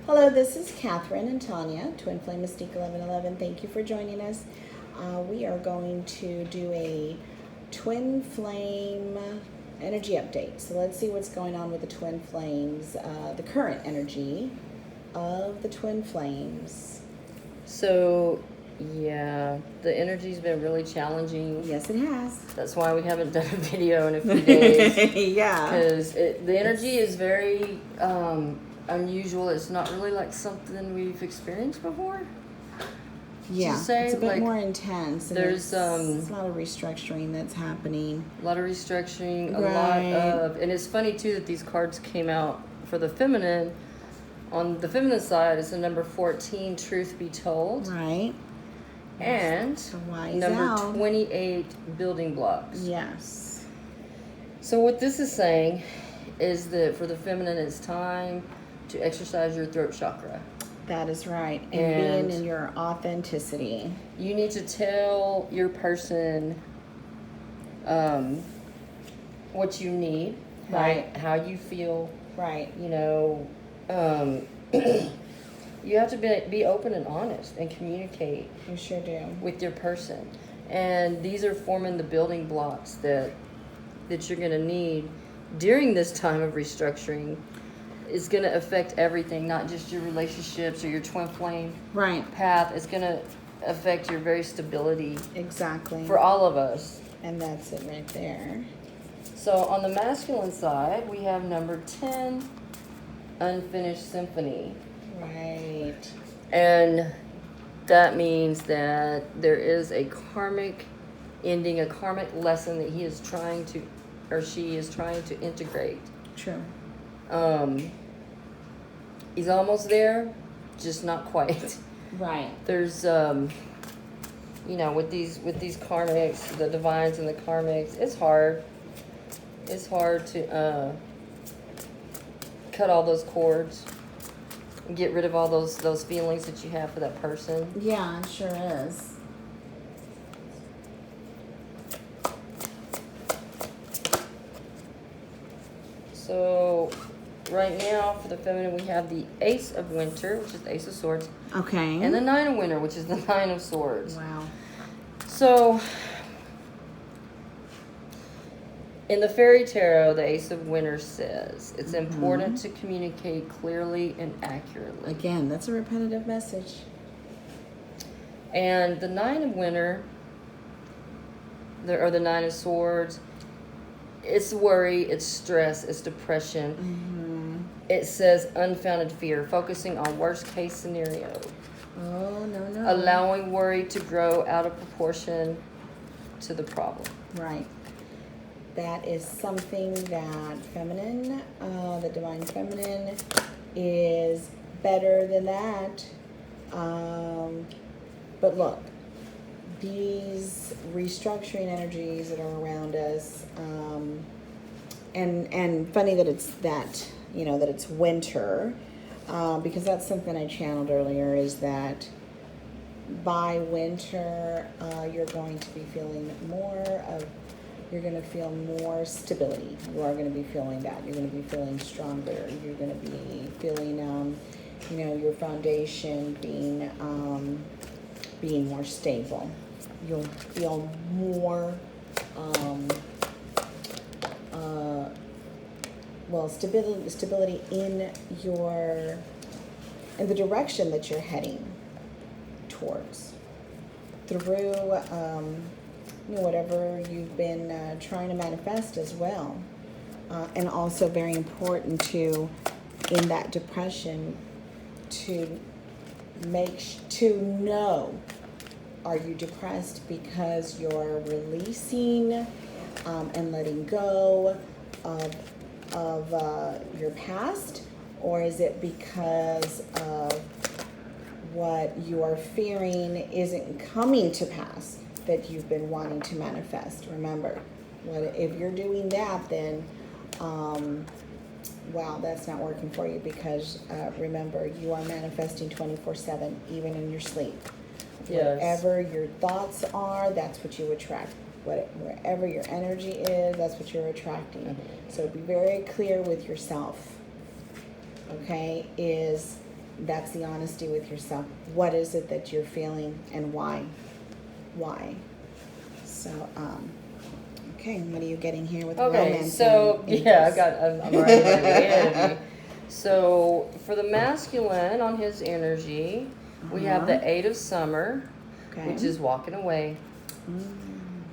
Hello, this is Catherine and Tanya, Twin Flame Mystique 1111. Thank you for joining us. We are going to do a Twin Flame energy update. So let's see what's going on with the Twin Flames, the current energy of the Twin Flames. So, yeah, the energy's been really challenging. Yes, it has. That's why we haven't done a video in a few days. Yeah. Because the energy is very unusual. It's not really like something we've experienced before. Yeah, say, it's a bit like, more intense. And there's it's a lot of restructuring that's happening. A lot of restructuring, a Right. lot of... And it's funny, too, that these cards came out for the feminine. On the feminine side, it's the number 14, Truth Be Told. Right. And The Wise number Owl. 28, Building Blocks. Yes. So what this is saying is that for the feminine, it's time to exercise your throat chakra. That is right. And And being in your authenticity. You need to tell your person what you need, Right. How you feel. Right. You know, you have to be open and honest and communicate. You sure do. With your person. And these are forming the building blocks that you're going to need during this time of restructuring. It's going to affect everything, not just your relationships or your twin flame path. It's going to affect your very stability. Exactly. For all of us. And that's it right there. So on the masculine side, we have number 10, Unfinished Symphony. Right. And that means that there is a karmic ending, a karmic lesson that he is trying to, or she is trying to integrate. True. He's almost there, just not quite. Right. There's, you know, with these karmics, the divines and the karmics, it's hard. It's hard to cut all those cords, and get rid of all those feelings that you have for that person. Yeah, it sure is. So right now for the feminine, we have the Ace of Winter, which is the Ace of Swords. Okay. And the Nine of Winter, which is the Nine of Swords. Wow. So in the Fairy Tarot, the Ace of Winter says it's important to communicate clearly and accurately. Again, that's a repetitive message. And the Nine of Winter, or the Nine of Swords, it's worry, it's stress, it's depression. It says unfounded fear, focusing on worst case scenario. Oh, no. Allowing worry to grow out of proportion to the problem. Right. That is something that feminine, the divine feminine, is better than that. But look, these restructuring energies that are around us, and funny that it's that, you know, that it's winter, because that's something I channeled earlier, is that by winter, you're going to be feeling you're going to feel more stability. You are going to be feeling that. You're going to be feeling stronger. You're going to be feeling, you know, your foundation being more stable. You'll feel more, stability in the direction that you're heading towards through, you know, whatever you've been trying to manifest as well. And also very important to, in that depression, to know, are you depressed because you're releasing and letting go of your past, or is it because of what you are fearing isn't coming to pass that you've been wanting to manifest? Remember, if you're doing that, then wow, that's not working for you, because remember, you are manifesting 24/7, even in your sleep. Yes. Wherever your thoughts are, that's what you attract. Wherever your energy is, that's what you're attracting. Mm-hmm. So be very clear with yourself. Okay, is that's the honesty with yourself. What is it that you're feeling and why? Why? So, okay, what are you getting here with romance? So and yeah, Empress? I'm already way ahead of you. So for the masculine on his energy, we have the 8 of summer, Okay. which is walking away.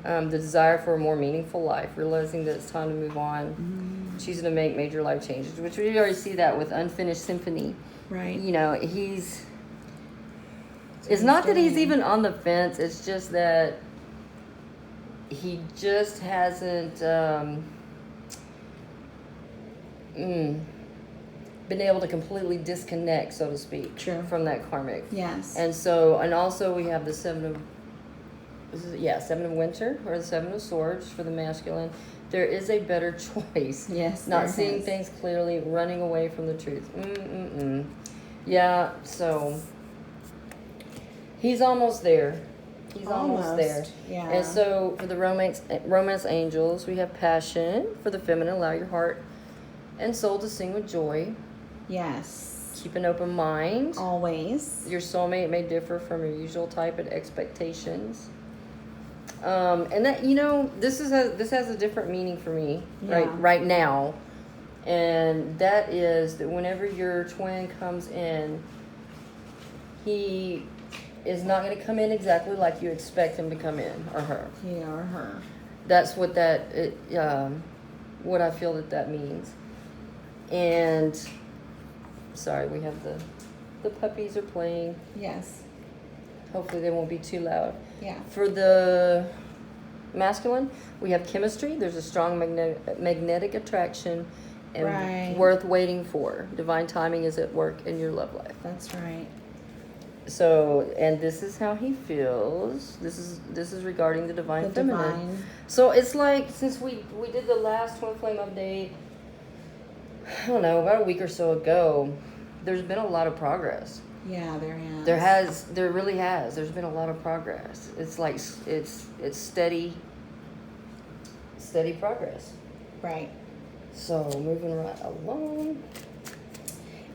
The desire for a more meaningful life, realizing that it's time to move on, choosing to make major life changes, which we already see that with Unfinished Symphony. Right. You know, it's not that he's even on the fence, it's just that he just hasn't been able to completely disconnect, so to speak, True. from that karmic. Yes. And so, and also we have the Seven of Winter, or the Seven of Swords for the masculine. There is a better choice. Yes. Not there seeing is. things clearly, running away from the truth. Yeah, so he's almost there. He's almost there. Yeah. And so for the romance angels, we have passion for the feminine. Allow your heart and soul to sing with joy. Yes. Keep an open mind. Always. Your soulmate may differ from your usual type and expectations. And that, you know, this has a different meaning for me right now. And that is that whenever your twin comes in, he is not going to come in exactly like you expect him to come in, or her. He or her. That's what what I feel that means. And sorry, we have the puppies are playing. Yes. Hopefully they won't be too loud. Yeah. For the masculine, we have chemistry. There's a strong magnetic attraction and worth waiting for. Divine timing is at work in your love life. That's right. So, and this is how he feels. This is regarding the divine feminine. Divine. So it's like, since we did the last twin flame update, I don't know, about a week or so ago, there's been a lot of progress. Yeah, there has. There really has. There's been a lot of progress. It's like it's steady progress. Right. So moving right along.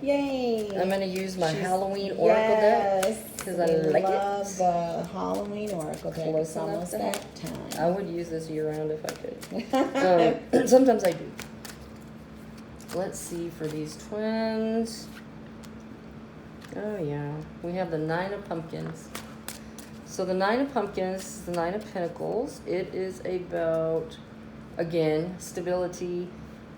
Yay! I'm gonna use my Halloween oracle deck because I like it. I love the Halloween oracle deck. Close It's almost enough that time. I would use this year round if I could. Sometimes I do. Let's see for these twins. Oh yeah, we have the 9 of Pumpkins. So the 9 of Pumpkins is the 9 of Pentacles. It is about, again, stability,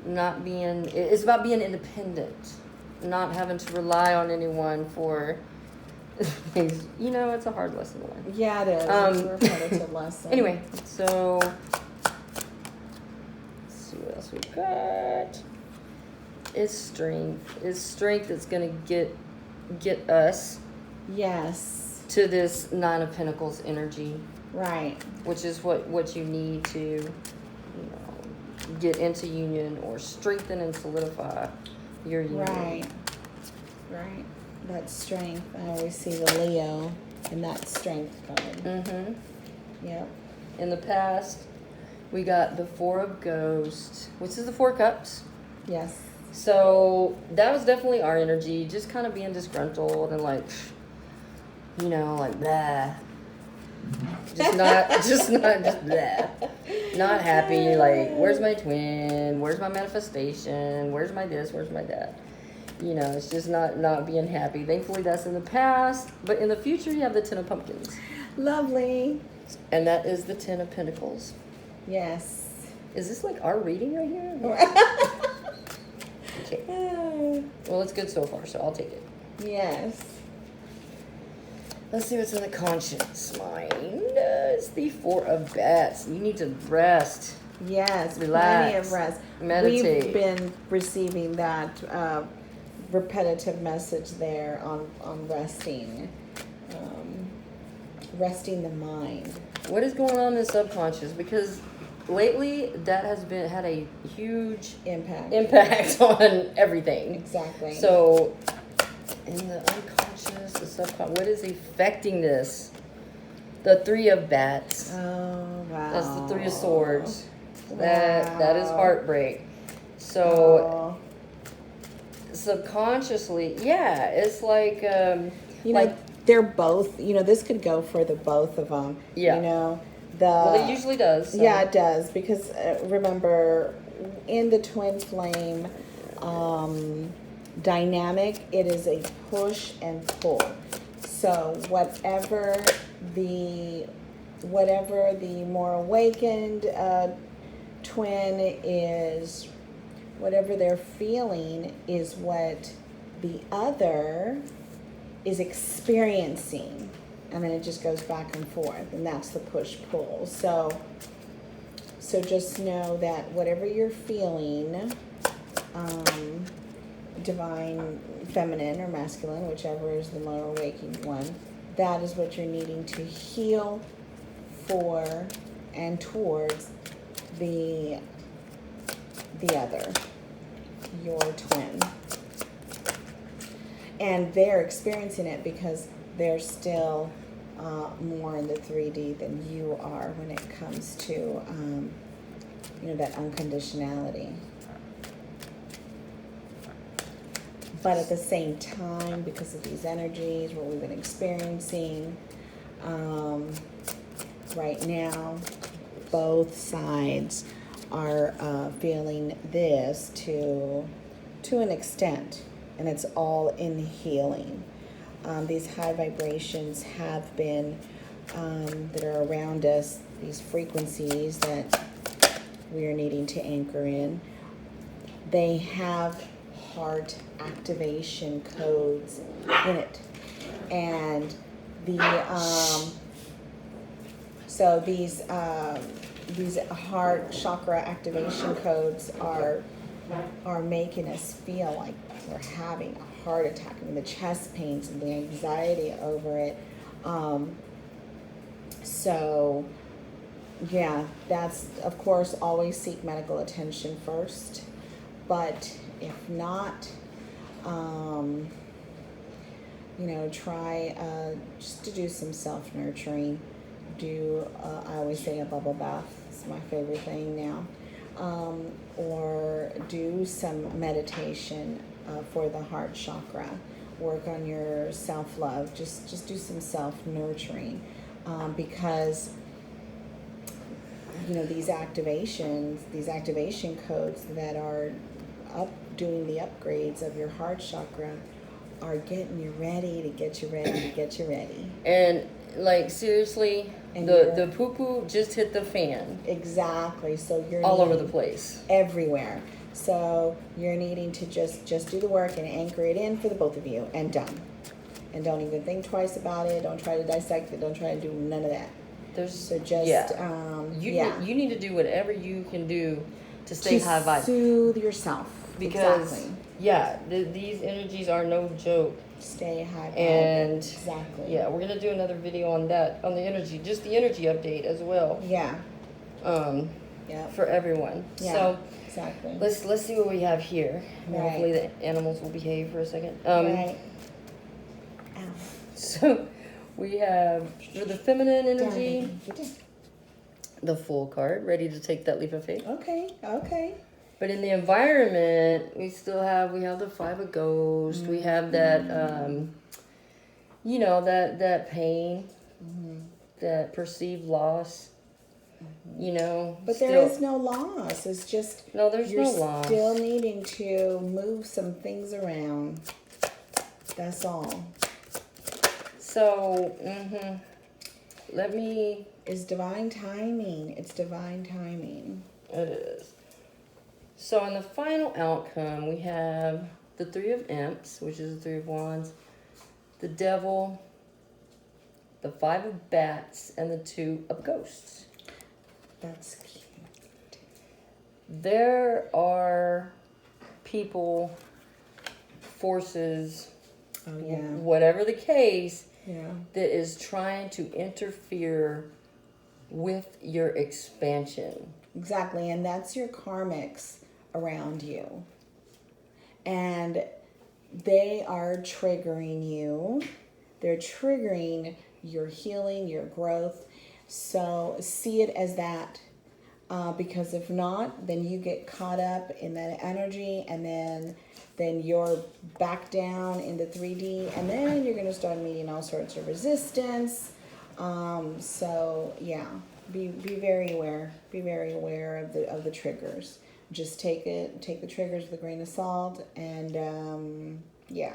it's about being independent, not having to rely on anyone for things. You know, it's a hard lesson to learn. Yeah, it is. It's a repetitive lesson. Anyway, so let's see what else we got. It's strength. It's strength that's going to get us to this 9 of Pentacles energy. Right. Which is what you need to, get into union or strengthen and solidify your union. Right. That strength. I always see the Leo in that strength card. Mm-hmm. Yep. In the past, we got the 4 of Ghosts, which is the 4 Cups. Yes. So that was definitely our energy, just kind of being disgruntled and like blah. Just blah. Not happy, like, where's my twin? Where's my manifestation? Where's my this? Where's my that? It's just not being happy. Thankfully, that's in the past. But in the future, you have the 10 of Pumpkins. Lovely. And that is the 10 of Pentacles. Yes. Is this like our reading right here? Okay. Well, it's good so far, so I'll take it. Yes. Let's see what's in the conscience mind. It's the 4 of Bats. You need to rest. Yes. Relax. Plenty of rest. Meditate. We've been receiving that repetitive message there on resting. Resting the mind. What is going on in the subconscious? Because lately that has had a huge impact on everything. Exactly. So in the unconscious, the subconscious, what is affecting this? The 3 of Bats. Oh, wow. That's the 3 of Swords. Wow. That is heartbreak. So subconsciously, yeah, it's like, You know, like, they're both, this could go for the both of them. Yeah. You know, well, it usually does. So. Yeah, it does. Because remember, in the twin flame dynamic, it is a push and pull. So whatever the more awakened twin is, whatever they're feeling is what the other is experiencing. And then it just goes back and forth, and that's the push-pull. So just know that whatever you're feeling, divine, feminine, or masculine, whichever is the more awakened one, that is what you're needing to heal for and towards the other, your twin. And they're experiencing it because they're still more in the 3D than you are when it comes to, that unconditionality. But at the same time, because of these energies, what we've been experiencing right now, both sides are feeling this to an extent, and it's all in healing. These high vibrations have been, that are around us, these frequencies that we are needing to anchor in, they have heart activation codes in it. And so these heart chakra activation codes are making us feel like we're having a heart attack. I mean, the chest pains and the anxiety over it. So yeah, that's, of course, always seek medical attention first. But if not, try just to do some self-nurturing. I always say a bubble bath. It's my favorite thing now. Or do some meditation for the heart chakra. Work on your self-love. Just do some self-nurturing, because these activation codes that are doing the upgrades of your heart chakra are getting you ready to get you ready. And like, seriously, And the poo-poo just hit the fan. Exactly. So you're all over the place. Everywhere. So you're needing to just do the work and anchor it in for the both of you, and done. And don't even think twice about it. Don't try to dissect it. Don't try to do none of that. You need to do whatever you can do to stay high vibe. Soothe yourself. Because exactly. These energies are no joke. Stay high vibe. And exactly. Yeah, we're gonna do another video on that, on the energy, just the energy update as well. Yeah. For everyone. Yeah. So exactly. Let's see what we have here. Right. Hopefully the animals will behave for a second. Right. Ow. So we have, for the feminine energy, the Fool card, ready to take that leap of faith. Okay. But in the environment, we have the Five of Ghosts. We have that, that pain, that perceived loss. But there is no loss. It's just there's no loss. You're still needing to move some things around. That's all. So, It's divine timing. It's divine timing. It is. So in the final outcome, we have the Three of Imps, which is the Three of Wands, the Devil, the Five of Bats, and the Two of Ghosts. That's cute. There are people, forces, whatever the case, that is trying to interfere with your expansion. Exactly, and that's your karmics around you. And they are triggering you. They're triggering your healing, your growth. So see it as that. because if not, then you get caught up in that energy, and then you're back down into 3D, and then you're going to start meeting all sorts of resistance. So yeah, be very aware. Be very aware of the triggers. Just take the triggers with a grain of salt, and yeah.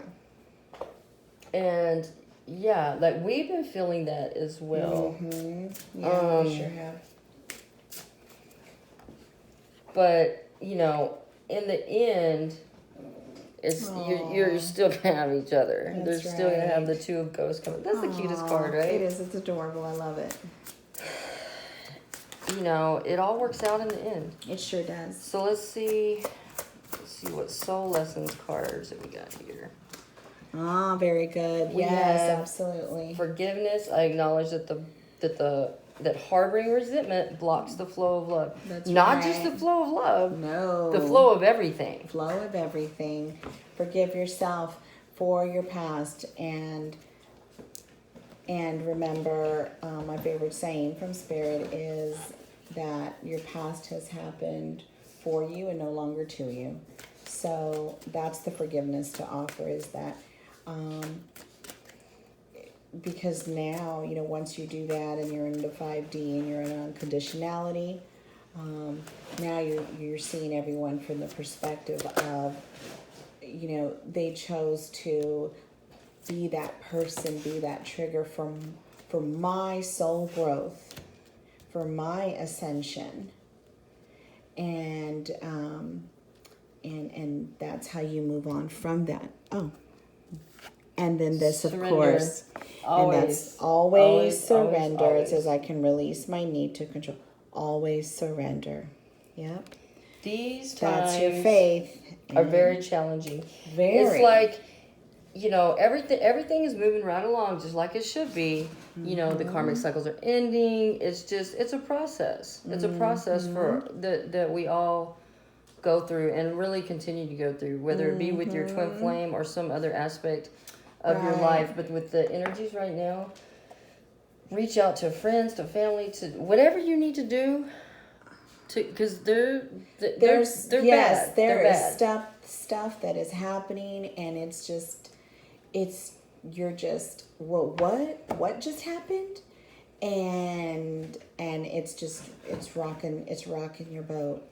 And yeah, like we've been feeling that as well. Yeah, we sure have. But you know, in the end, it's you're still gonna have each other. That's They're still gonna have the right. Two of Ghosts coming. That's the cutest card, right? It is. It's adorable. I love it. You know, it all works out in the end. It sure does. So let's see what soul lessons cards that we got here. Ah, very good. We Yes, have absolutely. Forgiveness. I acknowledge that harboring resentment blocks the flow of love. That's Not just right. the flow of love. No. The flow of everything. Flow of everything. Forgive yourself for your past, and remember, my favorite saying from Spirit is that your past has happened for you and no longer to you. So that's the forgiveness to offer, is that because now, you know, once you do that and you're into 5D and you're in unconditionality, now you're seeing everyone from the perspective of, you know, they chose to be that person, be that trigger for my soul growth, for my ascension, and that's how you move on from that. Oh, and then this, of Surrender. course, Always. and that's always surrender. Always. It says I can release my need to control. Always surrender. Yep. These That's times your faith. are very challenging. Very. It's like, you know, everything is moving right along just like it should be. You know, the karmic cycles are ending. It's a process. It's a process for that we all go through and really continue to go through, whether it be with your twin flame or some other aspect of your life. But with the energies right now, reach out to friends, to family, to whatever you need to do, because they're bad. There They're is bad. stuff that is happening, and you're just, well, what just happened, and it's rocking your boat.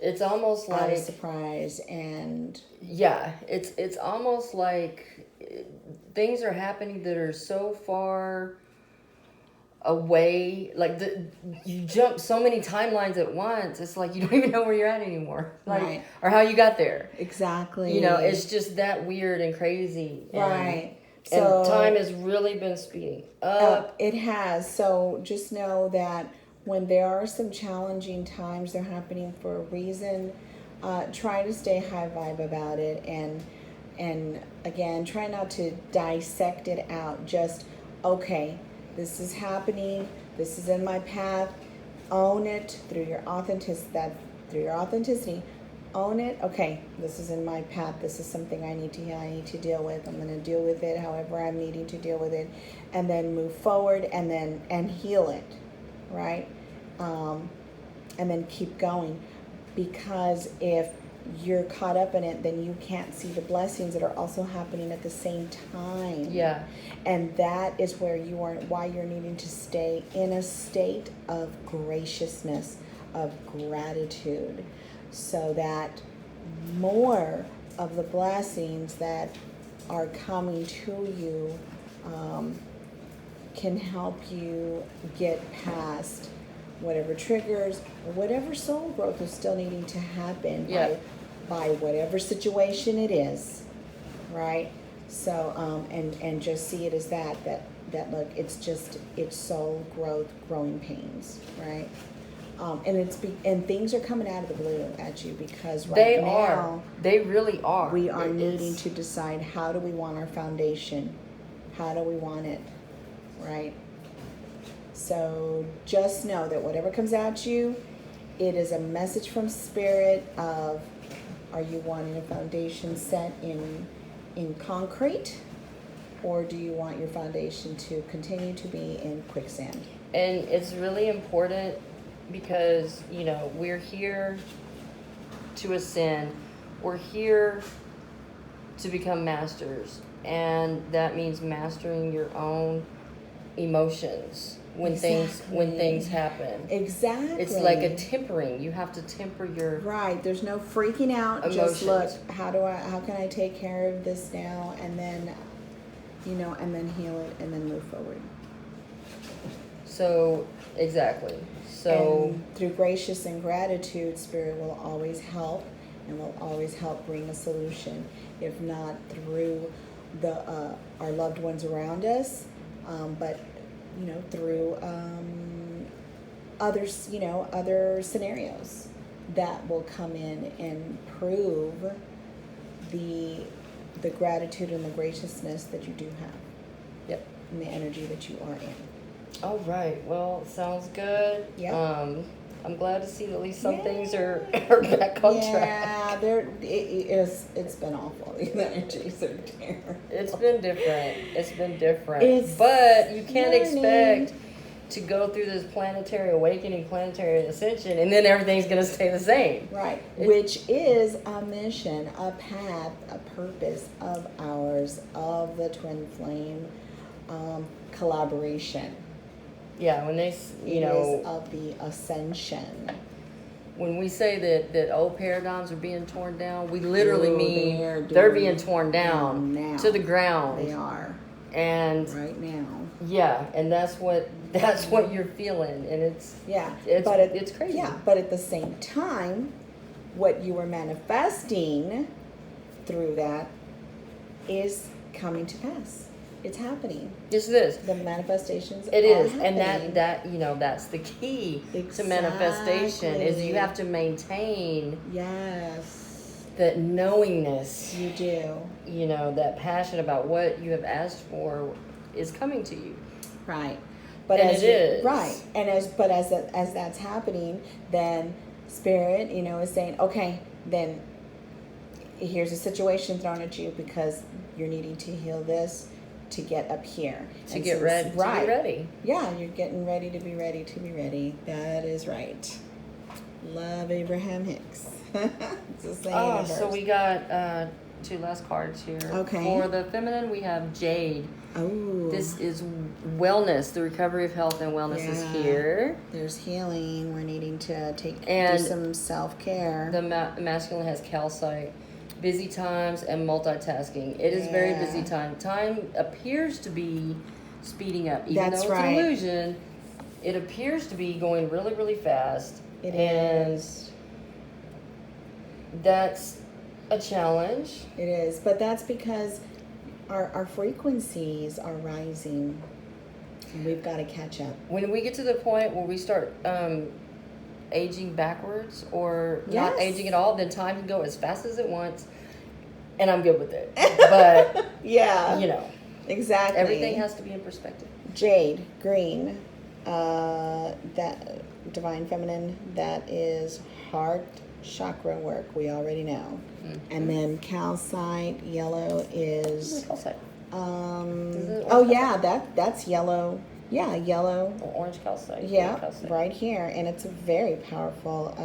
It's almost Out of like surprise, and yeah, it's almost like things are happening that are so far away, like you jump so many timelines at once. It's like you don't even know where you're at anymore, like, right, or how you got there. Exactly. You know, it's just that weird and crazy. Right. And time has really been speeding up. It has. So just know that when there are some challenging times, they're happening for a reason. Try to stay high vibe about it, and again, try not to dissect it out. Just, okay, this is happening. This is in my path. Own it through your authenticity. Own it. Okay, this is in my path. This is something I need to deal with. I'm going to deal with it however I'm needing to deal with it, and then move forward, and heal it, right? And then keep going, because if you're caught up in it, then you can't see the blessings that are also happening at the same time. Yeah. And that is why you're needing to stay in a state of graciousness, of gratitude, so that more of the blessings that are coming to you can help you get past whatever triggers or whatever soul growth is still needing to happen by whatever situation it is, right? So and just see it as that look, it's soul growth, growing pains, right? And things are coming out of the blue at you, because they really are. We are needing to decide, how do we want our foundation? How do we want it, right? So just know that whatever comes at you, it is a message from Spirit of, are you wanting a foundation set in concrete, or do you want your foundation to continue to be in quicksand? And it's really important because, you know, we're here to ascend. We're here to become masters. And that means mastering your own emotions when things happen. Exactly. It's like a tempering. You have to temper your right. There's no freaking out. emotions. Just look, how can I take care of this now, and then, you know, and then heal it, and then move forward. So, exactly. So, and through gracious and gratitude, Spirit will always help, and will always help bring a solution. If not through our loved ones around us, but, you know, through others, you know, other scenarios that will come in and prove the gratitude and the graciousness that you do have. yep. And the energy that you are in. All right. Well, sounds good. Yeah. I'm glad to see that at least some things are back on track. Yeah, it's been awful. These energies are terrible. It's been different. But you can't expect to go through this planetary awakening, planetary ascension, and then everything's going to stay the same. Right. Which is a mission, a path, a purpose of ours, of the twin flame collaboration. Yeah, when they, you know, of the ascension. when we say that old paradigms are being torn down, we literally mean they're being torn down now. to the ground. They are. And right now. Yeah, and that's what you're feeling, and it's crazy. Yeah, but at the same time, what you are manifesting through that is coming to pass. It's happening. Yes, it is. The manifestations It is, happening. and that you know, that's the key to manifestation is you have to maintain that knowingness. You do. You know, that passion about what you have asked for is coming to you. Right. But and as it is. Right. And as that's happening, then Spirit, you know, is saying, okay, then here's a situation thrown at you because you're needing to heal this to get up here. To get ready. Right. To be ready. Yeah, you're getting ready to be ready to be ready. That is right. Love Abraham Hicks. It's the same. Oh, so we got two last cards here. Okay. For the feminine, we have Jade. Oh. This is wellness. The recovery of health and wellness is here. There's healing. We're needing to do some self-care. The masculine has calcite. Busy times and multitasking. It is very busy time. Time appears to be speeding up. Even though it's an illusion, it appears to be going really, really fast. It is. That's a challenge. It is. But that's because our frequencies are rising. And we've got to catch up. When we get to the point where we start aging backwards or not aging at all, then time can go as fast as it wants, and I'm good with it. But yeah, you know, exactly. Everything has to be in perspective. Jade, green, that divine feminine, that is heart chakra work. We already know. Mm-hmm. And then calcite, yellow is calcite. That's yellow. Yeah, yellow. Or orange calcite. Yeah, calcite. Right here. And it's a very powerful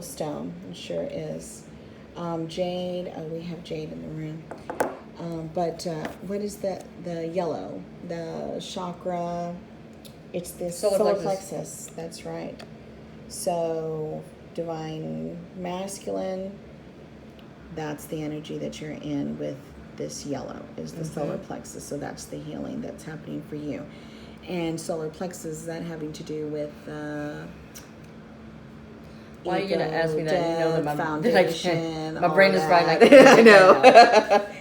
stone. It sure is. Jade, we have jade in the room. But what is the yellow? The chakra, it's the solar plexus. That's right. So, divine masculine, that's the energy that you're in with this yellow is the solar plexus. So that's the healing that's happening for you. And solar plexus, is that having to do with why are you gonna ask me that? You know that my brain is right. I know.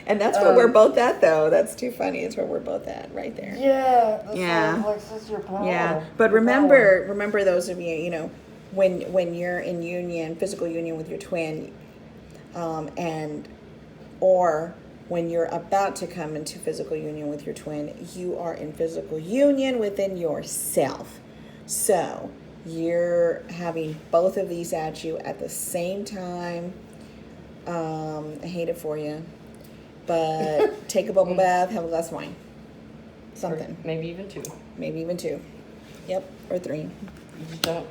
And that's where we're both at, though. That's too funny. It's where we're both at, right there. Yeah. Solar plexus, your power. Yeah. But remember those of you, you know, when you're in union, physical union with your twin, or when you're about to come into physical union with your twin, you are in physical union within yourself. So you're having both of these at you at the same time. I hate it for you, but take a bubble bath, have a glass of wine, something. Or maybe even two. Yep, or 3. Just don't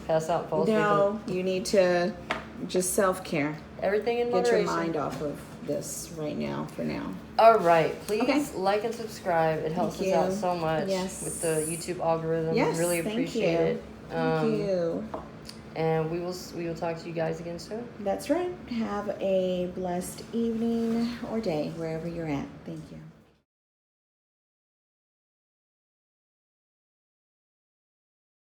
pass out, fall asleep. No, you need to just self-care. Everything in Get moderation. your mind off of this right now, for now. All right, please Okay. like and subscribe. It helps us Thank out you. so much Yes. with the YouTube algorithm. Yes, Really thank appreciate you. it. Thank you. And we will talk to you guys again soon. That's right. Have a blessed evening or day wherever you're at. Thank you.